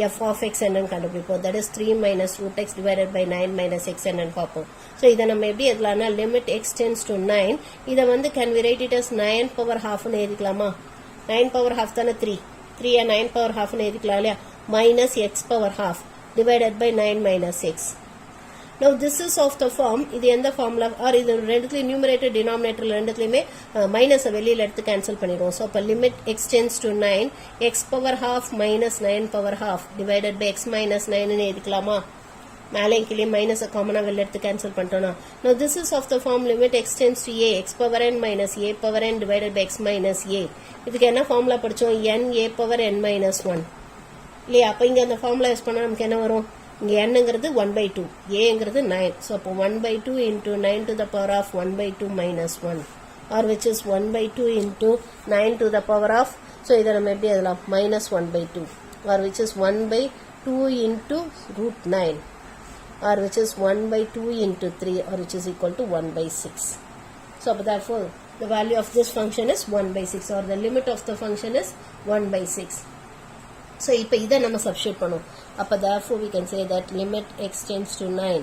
f of x என்னன்னு கண்டுபிடிப்போம். That is 3 minus root x divided by 9 minus x என்னன்னு பார்ப்போம். So இதை நம்ம எப்படி எழுதலாம்னா limit x tends to 9. இதை வந்து can we write it as 9 power half னு எழுதிக்கலாமா? 9 power half தானே 3. 3 9 power half னு எழுதிக்கலாம் இல்லையா? minus x power half divided by 9 minus x. Now this is of the form, இது எந்த formula or இது ரெண்டுத்துலயும் numerator denominator ரெண்டுத்துலயுமே minus வெளியில எடுத்து cancel பண்ணிடுவோம். So அப்ப limit x tends to 9, x power half minus 9 power half divided by x minus 9 னு எழுதிக்கலாமா? மேலே கீழே மைனஸ் காமனா வெளில எடுத்து cancel பண்ணிட்டோம்னா. Now this is of the form limit x tends to a, x power n minus a power n divided by x minus a. இதுக்கு என்ன formula படிச்சோம்? n a power n minus 1. இல்லையா? அப்ப இங்க அந்த formula யூஸ் பண்ணா நமக்கு என்ன வரும்? இங்க n-ங்கிறது 1 by 2, a-ங்கிறது 9. So அப்போ 1 by 2 into 9 to the power of 1 by 2 minus 1, or which is 1 by 2 into 9 to the power of, so இதை நம்ம எப்படி எழுதலாம்? minus 1 by 2, or which is 1 by 2 into root 9, or which is 1 by 2 into 3, or which is equal to 1 by 6. So therefore the value of this function is 1 by 6, or the limit of the function is 1 by 6. So இப்போ இதை நம்ம substitute பண்ணுவோம். அப்போ therefore we can say that limit x tends to 9,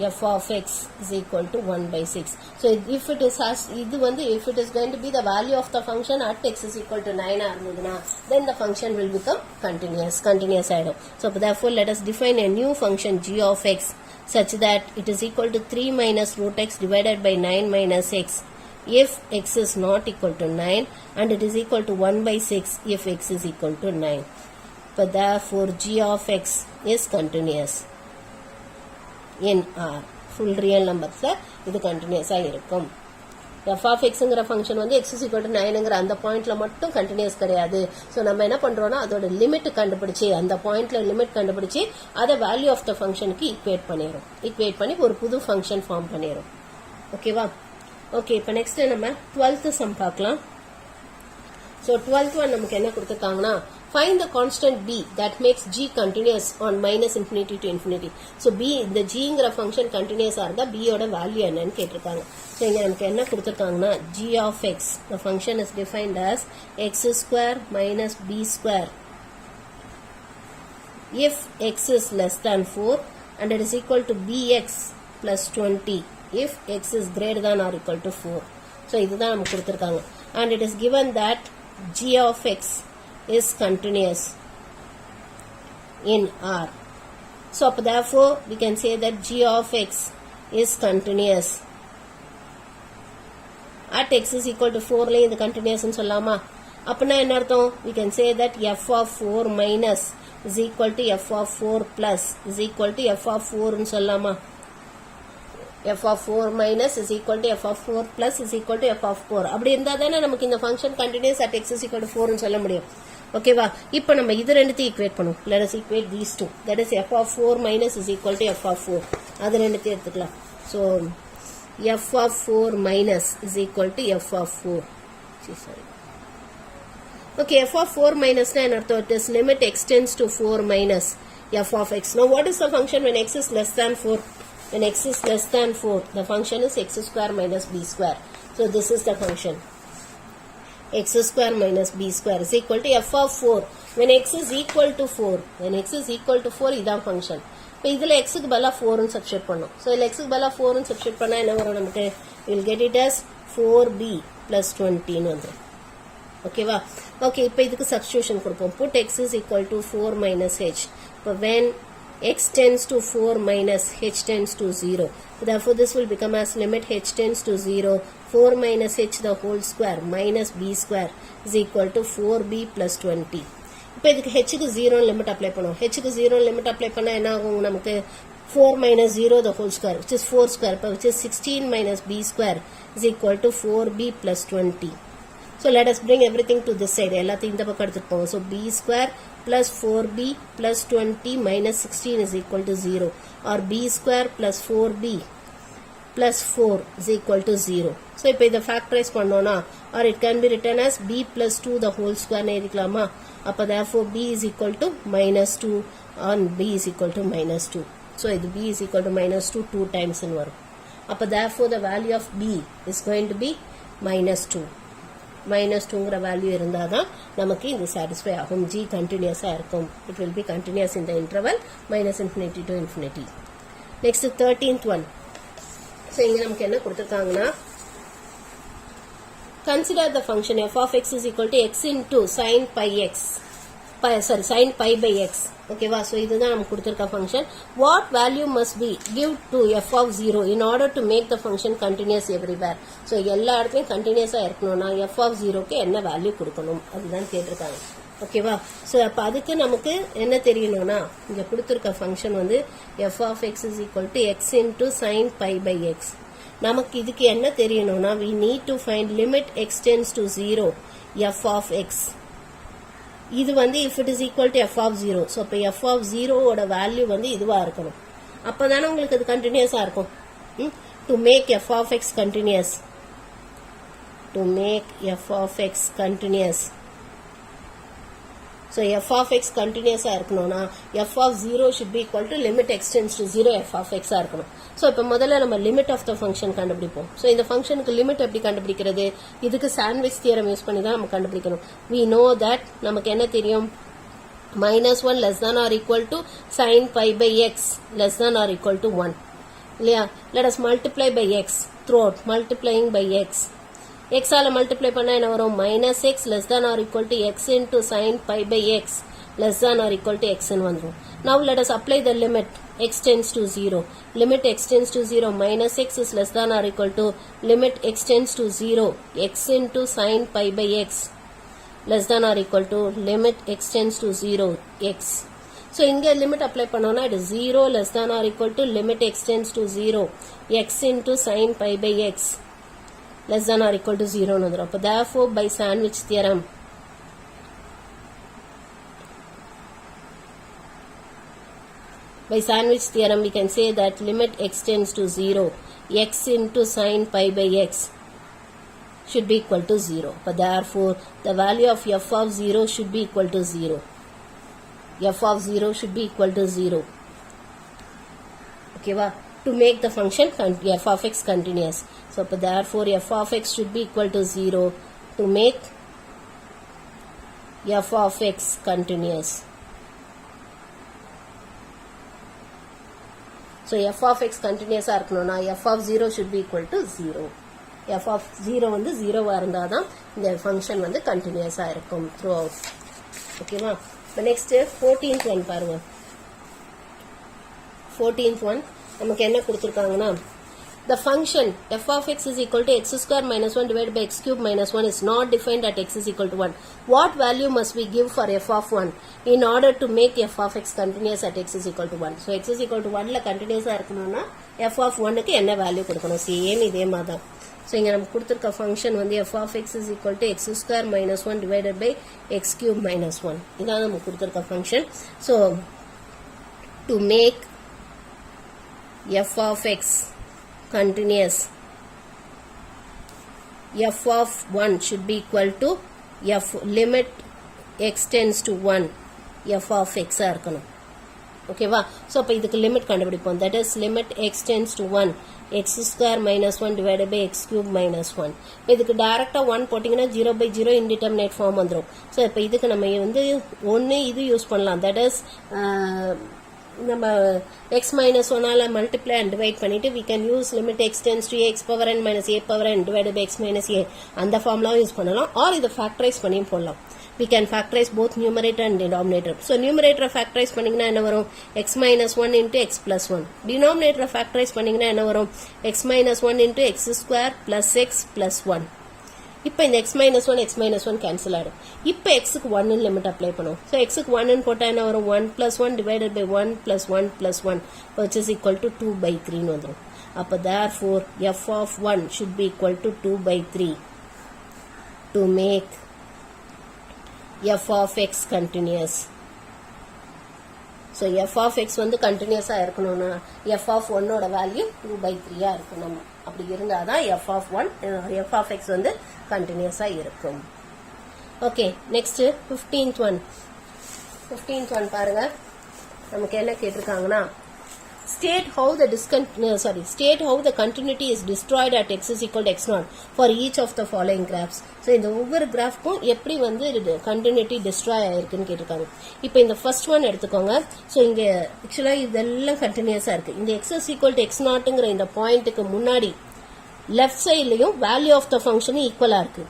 f of x is equal to 1 by 6. So if it is இது வந்து if it is going to be the value of the function at x is equal to 9 இருந்ததுனா, then the function will become continuous ஆயிடும். So therefore let us define a new function g of x such that it is equal to 3 minus root x divided by 9 minus x if x is not equal to 9, and it is equal to 1 by 6 if x is equal to 9. But therefore g of x is continuous in R. Full real numbers இது continuous இருக்கும். f of xங்கிற function வந்து x is equal to 9ங்கிற அந்த பாயிண்ட்ல மட்டும் continuous கிடையாது. ஸோ நம்ம என்ன பண்றோம்னா அதோட லிமிட் கண்டுபிடிச்சு அந்த பாயிண்ட்ல லிமிட் கண்டுபிடிச்சு அதை வேல்யூ ஆஃப் த ஃபங்க்ஷனுக்கு ஈக்குவேட் பண்ணிடும். ஈக்குவேட் பண்ணி ஒரு புது ஃபங்க்ஷன் ஃபார்ம் பண்ணிடும். ஓகேவா? ஓகே, இப்போ நெக்ஸ்ட் நம்ம 12th சம் பார்க்கலாம். ஸோ 12th one நமக்கு என்ன கொடுத்துருக்காங்கன்னா, find the constant b that makes g continuous on minus infinity to infinity. So b இந்த gங்கிற ஃபங்க்ஷன் கண்டினியூஸா இருந்தா b யோட வேல்யூ என்னன்னு கேட்டிருக்காங்க. ஸோ இங்க நமக்கு என்ன கொடுத்துருக்காங்கன்னா g of x, the function is defined as x square minus b square if x is less than 4 and it is equal to bx plus 20 if x is greater than or equal to 4. So இதுதான் நமக்கு கொடுத்துருக்காங்க. And it is given that g of x is continuous in R. So therefore we can say that g of x is continuous at x is equal to 4 ல இது continuous னு சொல்லலாமா? அப்படின்னா என்ன அர்த்தம்? We can say that f of 4 minus is equal to f of 4 plus is equal to f of 4 னு சொல்லலாமா? f of 4 minus is equal to f of 4 plus is equal to f of 4. அப்படி இருந்தா தானே நமக்கு இந்த function continuous at x is equal to 4 னு சொல்ல முடியும். ஓகேவா? இப்போ நம்ம இது ரெண்டுத்தையும் ஈக்குவேட் பண்ணுவோம். let us equate these two. that is f of 4 minus is equal to f of 4. அது ரெண்டுத்தையும் எடுத்துக்கலாம். so f of 4 minus is equal to f of 4. sorry. okay, f of 4 minus na என்ன அர்த்தம்? it is limit x tends to 4 minus f of x. now what is the function when x is less than 4? when x is less than 4, the function is x square minus b square. so this is the function. x square minus b square is equal to f of 4 when x is equal to 4. when x is equal to 4 இதான் function. இப்போ இதில் x க்கு பதிலா 4 னு சப்ஸ்டிட்யூட் பண்ணோம். ஸோ இதில் x க்கு பதிலா 4 னு சப்ஸ்டிட்யூட் பண்ணா என்ன வரும் நமக்கு? we'll get it as 4b plus 20 னு வந்துரும். ஓகேவா? ஓகே, இப்போ இதுக்கு சப்ஸ்டிட்யூஷன் கொடுப்போம். put x is equal to 4 minus h. இப்போ when x tends to 4 minus h tends to 0. Therefore this will become as limit h tends to 0 4 minus h the whole square minus b square is equal to 4b plus 20. இப்போ இதுக்கு h க்கு 0 லிமிட் அப்ளை பண்ணுவோம். h க்கு 0 லிமிட் அப்ளை பண்ணா என்ன ஆகும் நமக்கு? 4 minus 0 the whole square which is 4 square which is 16 minus b square is equal to 4b plus 20. So let us bring everything to this side. எல்லாத்தையும் இந்த பக்கம் எடுத்துட்டு போவோம். So b square plus 4b plus 20 minus 16 is equal to 0, or b square plus 4b plus 4 is equal to 0. So, இப்போ இதை factorize பண்ணோனா, or it can be written as b plus 2 the whole square எழுதிக்கலாமா? அப்போ therefore b is equal to minus 2 and b is equal to minus 2. So, இது b is equal to minus 2 2 times in வரும். அப்போ therefore the value of b is going to be minus 2. minus 2ங்கிற value இருந்தால் தான் நமக்கு இது சாட்டிஸ்ஃபை ஆகும். g கண்டினியூஸாக இருக்கும். It will be continuous in the interval minus infinity to infinity. Next 13th one. So, இங்க நமக்கு என்ன கொடுத்திருக்காங்கன்னா, consider the function f of x is equal to x into sin pi x. Sin pi by x. ஓகேவா? ஸோ இதுதான் நமக்கு கொடுத்திருக்க function. What value must be give to f of 0 in order to make the function continuous everywhere. So எல்லா இடத்துலையும் கண்டினியூஸாக இருக்கணும்னா f of 0க்கு என்ன வேல்யூ கொடுக்கணும் அதுதான் கேட்டிருக்காங்க. ஓகேவா? ஸோ அப்போ அதுக்கு நமக்கு என்ன தெரியணும்னா, இங்கே கொடுத்துருக்க ஃபங்க்ஷன் வந்து f of x is equal to x into sin pi by x. நமக்கு இதுக்கு என்ன தெரியணும்னா, we need to find limit x tends to 0 f of x. இது வந்து if it is equal to f of 0. So இப்போ f of 0 ஓட வேல்யூ வந்து இதுவாக இருக்கணும். அப்போ தானே உங்களுக்கு அது கண்டினியூஸாக இருக்கும். To make f of x continuous. To make f of x continuous. So, f of x continuous இருக்கணும்னா f of 0 should be equal to limit x tends to 0 f of x இருக்கணும். ஸோ இப்போ முதல்ல நம்ம லிமிட் ஆஃப் த ஃபங்க்ஷன் கண்டுபிடிப்போம். ஸோ இந்த ஃபங்க்ஷனுக்கு லிமிட் எப்படி கண்டுபிடிக்கிறது? இதுக்கு சாண்ட்விச் தியரம் யூஸ் பண்ணி தான் நம்ம கண்டுபிடிக்கணும். we know that நமக்கு என்ன தெரியும்? -1 less than or equal to sin pi by x less than or equal to 1. இல்லையா? let us multiply by x throughout multiplying by x. x ஆல multiply பண்ணா என்ன வரும்? minus x less than or equal to x into sin pi by x less than or equal to x ன்னு வந்துரும். Now let us apply the limit x tends to 0. Limit x tends to 0 minus x is less than or equal to limit x tends to 0 x into sin pi by x less than or equal to limit x tends to 0 x. So இங்க limit apply பண்ணோம்னா it is 0 less than or equal to limit x tends to 0 x into sin pi by x less than or equal to 0 ன்னு வந்துரும். அப்போ therefore by sandwich theorem we can say that limit x tends to 0 x into sin pi by x should be equal to 0. But therefore the value of f of 0 should be equal to 0. f of 0 should be equal to 0. Okay va? To make the function f of x continuous. So therefore f of x should be equal to 0 to make f of x continuous. So f of x continuous இருக்கணும்னா f of 0 should be equal to 0. f of 0 வந்து 0 இருந்தால் தான் இந்த ஃபங்க்ஷன் வந்து கண்டினியூஸாக இருக்கும் throughout. ஓகேவா? இப்போ நெக்ஸ்ட் 14th ஒன் பாருங்க. 14th ஒன் நமக்கு என்ன கொடுத்துருக்காங்கன்னா, the function f of x is equal to x square minus 1 divided by x cube minus 1 is not defined at x is equal to 1. What value must we give for f of 1 in order to make f of x continuous at x is equal to 1? So x is equal to 1ல கண்டினியூஸாக இருக்கணும்னா f of 1க்கு என்ன வேல்யூ கொடுக்கணும்? சேம் இதே மாதிரி தான். ஸோ இங்கே நமக்கு கொடுத்துருக்க ஃபங்க்ஷன் வந்து f of x is equal to x square minus 1 divided by x cube minus 1. இதான் நமக்கு கொடுத்துருக்க function. So to make f of x continuous, f of 1 should be equal to f limit x tends to 1 f of x இருக்கணும். ஓகேவா? ஸோ அப்போ இதுக்கு லிமிட் கண்டுபிடிப்போம். That is limit x tends to 1 x square minus 1 divided by x cube minus 1. இப்போ இதுக்கு டைரெக்டாக 1 போட்டிங்கன்னா 0/0 இன்டிட்டர்மினேட் ஃபார்ம் வந்துடும். ஸோ இப்போ இதுக்கு நம்ம வந்து ஒன்று இது யூஸ் பண்ணலாம். தட் இஸ் நம்ம x minus 1ஆல மல்டிப்ளை அண்ட் டிவைட் பண்ணிட்டு we can use limit x tends to x power n minus a power n divided by x minus a அந்த ஃபார்ம்லாம் யூஸ் பண்ணலாம். ஆர் இதை ஃபேக்டரைஸ் பண்ணியும் போடலாம். we can factorize both numerator and denominator. So numerator factorize பண்ணீங்கன்னா என்ன வரும்? x minus 1 into x plus 1. Denominator factorize பண்ணீங்கன்னா என்ன வரும்? x minus 1 into x square plus x plus 1. இப்போ இந்த x minus 1 கேன்சல் ஆகிடும். இப்போ xக்கு 1 லிமிட் அப்ளை பண்ணுவோம். ஸோ xக்கு 1 போட்டால் என்ன வரும்? 1 plus 1 divided by 1 plus 1 plus 1 which is equal to 2/3 வந்துடும். அப்போ therefore f of 1 should be equal to 2/3 to make f of x continuous. So f of x வந்து கண்டினியூஸாக இருக்கணும்னா எஃப் ஆஃப் ஒன்னோட வேல்யூ 2/3 இருக்கணும். அப்படி இருந்தால் தான் எஃப் ஆஃப் எக்ஸ் வந்து கண்டினியூஸாக இருக்கும். ஓகே, நெக்ஸ்ட் 15th ஒன் பாருங்க. நமக்கு என்ன கேட்டிருக்காங்கன்னா state how the continuity is destroyed at x is equal to x0 for each of the following graphs. So இந்த ஒவ்வொரு கிராஃப்க்கும் எப்படி வந்து கண்டினியூட்டி டிஸ்ட்ராய் ஆயிருக்குன்னு கேட்டிருக்காங்க. இப்போ இந்த ஃபர்ஸ்ட் ஒன் எடுத்துக்கோங்க. ஸோ இங்க ஆக்சுவலா இதெல்லாம் கண்டினியூஸா இருக்கு. இந்த x is equal to x0ங்கிற இந்த பாயிண்ட்டுக்கு முன்னாடி லெஃப்ட் சைட்லயும் வேல்யூ ஆஃப் த ஃபங்க்ஷன் ஈக்குவலா இருக்கு.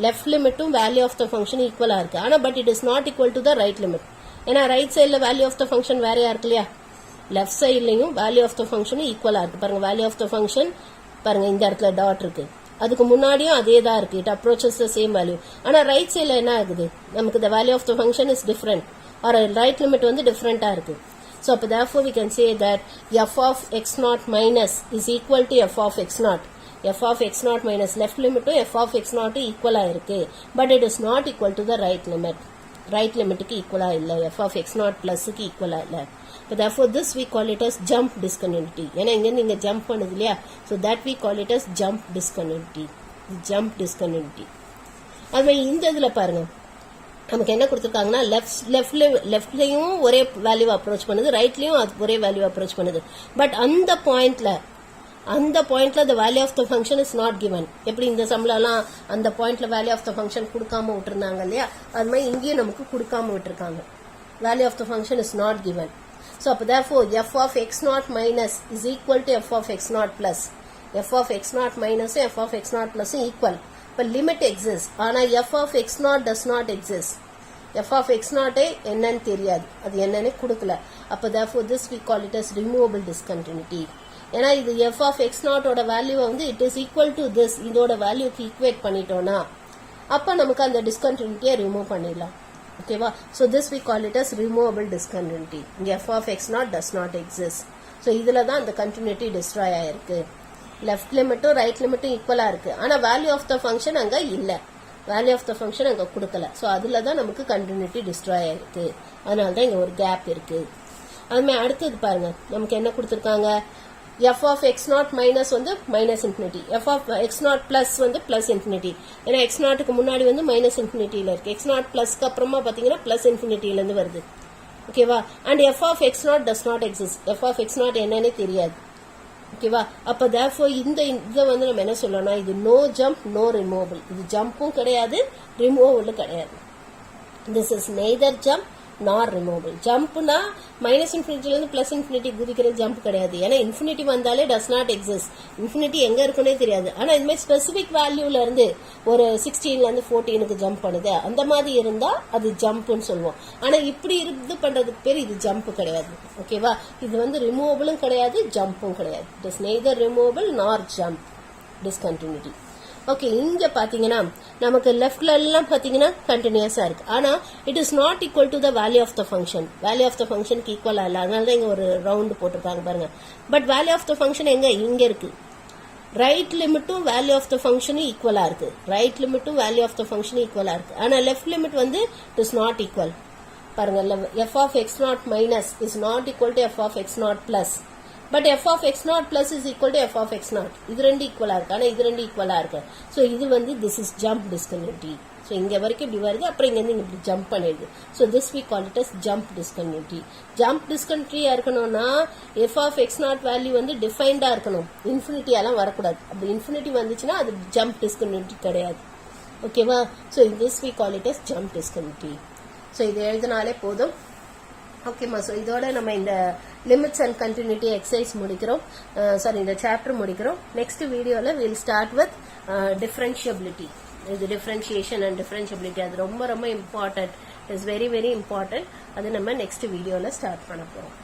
லெஃப்ட் லிமிட்டும் வேல்யூ ஆஃப் த ஃபங்க்ஷன் ஈக்குவலா இருக்கு. ஆனா but it is not equal to the right limit. ஏன்னா ரைட் சைட்ல வேல்யூ ஆஃப் த ஃபங்க்ஷன் வேறையா இருக்கு இல்லையா. லெஃப்ட் சைட்லயும் வேல்யூ ஆஃப் த ஃபங்க்ஷனும் ஈக்குவலா இருக்கு. பாருங்க வேல்யூ ஆஃப் த ஃபங்க்ஷன் பாருங்க இந்த இடத்துல டாட் இருக்கு. அதுக்கு முன்னாடியும் அதே தான் இருக்கு. It approaches the same value. ஆனா ரைட் சைட்ல என்ன ஆகுது, நமக்கு the value of the function is different or right limit வந்து டிஃபரெண்டா இருக்கு. ஸோ அப்போ therefore we can say that f of x0 minus is equal to f of x0. f of x0 minus left limit to f of x0 ஈக்குவலா இருக்கு. But it is not equal to the right limit. Right லிமிட்டுக்கு ஈக்குவலா இல்ல. f of x0 பிளஸ்க்கு ஈக்குவலா இல்ல. But therefore this we call it as jump discontinuity. ஏன்னா இங்க நீங்க ஜம்ப் பண்ணுது இல்லையா. So that we call it as jump discontinuity. அதுவே இந்த இதுல பாருங்க நமக்கு என்ன கொடுத்துருக்காங்கன்னா லெஃப்ட்லயும் ஒரே வேல்யூ அப்ரோச் பண்ணுது, ரைட்லயும் ஒரே வேல்யூ அப்ரோச் பண்ணுது. பட் அந்த பாயிண்ட்ல the value of the function is not given. எப்படி இந்த சம்லாம் அந்த பாயிண்ட்ல வேல்யூ ஆஃப் த ஃபங்க்ஷன் கொடுக்காம விட்டுருந்தாங்க இல்லையா, அது மாதிரி இங்கேயும் நமக்கு கொடுக்காம விட்டுருக்காங்க. Value of the function is not given. So therefore f of x0 minus is equal to f of x0 plus. f of x0 minus f of x0 plus equal. But limit exists. ஆனா f of x0 does not exist. f of x0 என்னன்னு தெரியாது, அது என்னன்னு கொடுக்கல. அப்ப therefore this we call it as removable discontinuity. ஏன்னா இது f of x0 ஓட வேல்யூ வந்து it is equal to this இதோட வேல்யூக்கு ஈக்குவேட் பண்ணிட்டோம்னா அப்ப நமக்கு அந்த டிஸ்கண்டினியூட்டியை ரிமூவ் பண்ணிடலாம். ஓகேவா. So this we call it as removable discontinuity. இங்க f of x0 does not exist. So இதுல தான் அந்த கண்டினியூட்டி டிஸ்ட்ராய் ஆயிருக்கு. லெஃப்ட் லிமிட்டும் ரைட் லிமிட்டும் ஈக்குவலா இருக்கு. ஆனா வேல்யூ ஆஃப் த ஃபங்க்ஷன் அங்க இல்ல, வேல்யூ ஆஃப் த ஃபங்க்ஷன் அங்க கொடுக்கல. ஸோ அதுல தான் நமக்கு கண்டினியூட்டி டிஸ்ட்ராய் ஆயிருக்கு. அதனால தான் இங்க ஒரு கேப் இருக்கு. அதுமே அடுத்தது பாருங்க நமக்கு என்ன கொடுத்துருக்காங்க. f of x0 minus வந்து minus infinity, f of x0 plus வந்து பிளஸ் இன்ஃபினிட்டி. ஏன்னா x0க்கு முன்னாடி வந்து மைனஸ் இன்ஃபினிட்டியில இருக்கு. x0 பிளஸ்க்கு அப்புறமா பாத்தீங்கன்னா பிளஸ் இன்ஃபினிட்டியில இருந்து வருது. ஓகேவா. And f of x0 does not exist. f of x0 என்னன்னே தெரியாது. ஓகேவா. அப்ப therefore இதை வந்து நம்ம என்ன சொல்லணும்னா இது நோ ஜம்ப் நோ ரிமூவபிள். இது ஜம்பும் கிடையாது ரிமூவபிளும் கிடையாது. திஸ் இஸ் நெய்தர் ஜம்ப் நார் ரிமூவபிள். ஜம்ப்னா மைனஸ் இன்ஃபினிட்டில இருந்து பிளஸ் இன்ஃபினிட்டி குதிக்கிற ஜம்ப் கிடையாது. ஏன்னா இன்ஃபினிட்டி வந்தாலே டஸ் நாட் எக்ஸிஸ்ட். இன்ஃபினிட்டி எங்க இருக்குன்னே தெரியாது. ஆனா இது மாதிரி ஸ்பெசிபிக் வேல்யூல இருந்து ஒரு 16ல இருந்து 14க்கு ஜம்ப் பண்ணுது, அந்த மாதிரி இருந்தா அது ஜம்ப்னு சொல்லுவோம். ஆனா இப்படி இது பண்றதுக்கு பேர் இது ஜம்ப் கிடையாது. ஓகேவா. இது வந்து ரிமூவபிளும் கிடையாது ஜம்பும் கிடையாது. It is neither removable nor jump discontinuity. Okay. இங்க பாத்தீங்கன்னா நமக்கு லெஃப்ட்ல எல்லாம் பாத்தீங்கன்னா கண்டினியூஸா இருக்கு. ஆனா it is not equal to the value of the function. Value of the ஃபங்க்ஷனுக்கு ஈக்குவலா இல்ல. அதனால தான் இங்க ஒரு ரவுண்ட் போட்டிருக்காங்க பாருங்க. But value of the function எங்க இங்க இருக்கு. ரைட் லிமிட்டும் வேல்யூ ஆஃப் த ஃபங்க்ஷனும் ஈக்குவலா இருக்கு. ரைட் லிமிட்டும் வேல்யூ ஆஃப் த ஃபங்க்ஷனும் ஈக்குவலா இருக்கு. ஆனா லெஃப்ட் லிமிட் வந்து இட் இஸ் நாட் ஈக்குவல். பாருங்க f of x0 minus is not equal to f of x0 plus. But f of x0 plus is equal to f of x0. இது ரெண்டு ஈக்குவலா இருக்கு. ஆனா இது ரெண்டு ஈக்குவலா இருக்கு. ஸோ இது வந்து this is jump discontinuity. So இங்க வரைக்கும் இப்படி வருது, அப்புறம் இங்க இருந்து இப்படி ஜம்ப் பண்ணிடுது. So this we call it as jump discontinuity. Jump டிஸ்கண்டினியூட்டியா இருக்கணும்னா f of x0 வேல்யூ வந்து டிஃபைன்டா இருக்கணும். இன்ஃபினிட்டியெல்லாம் வரக்கூடாது. அப்படி இன்ஃபினிட்டி வந்துச்சுன்னா அது ஜம்ப் டிஸ்கண்டினியூட்டி கிடையாது. ஓகேவா. So this we call it as jump discontinuity. So இது எழுதினாலே போதும். ஓகேம்மா. ஸோ இதோட நம்ம இந்த லிமிட்ஸ் அண்ட் கண்டினியூட்டி எக்ஸசைஸ் முடிக்கிறோம். இந்த சாப்டர் முடிக்கிறோம். நெக்ஸ்ட் வீடியோல வில் ஸ்டார்ட் வித் டிஃபரன்ஷியபிலிட்டி. இது டிஃபரன்ஷியேஷன் அண்ட் டிஃபரன்ஷியபிலிட்டி அது ரொம்ப ரொம்ப important. It's very very important. அது நம்ம நெக்ஸ்ட் வீடியோல ஸ்டார்ட் பண்ண போறோம்.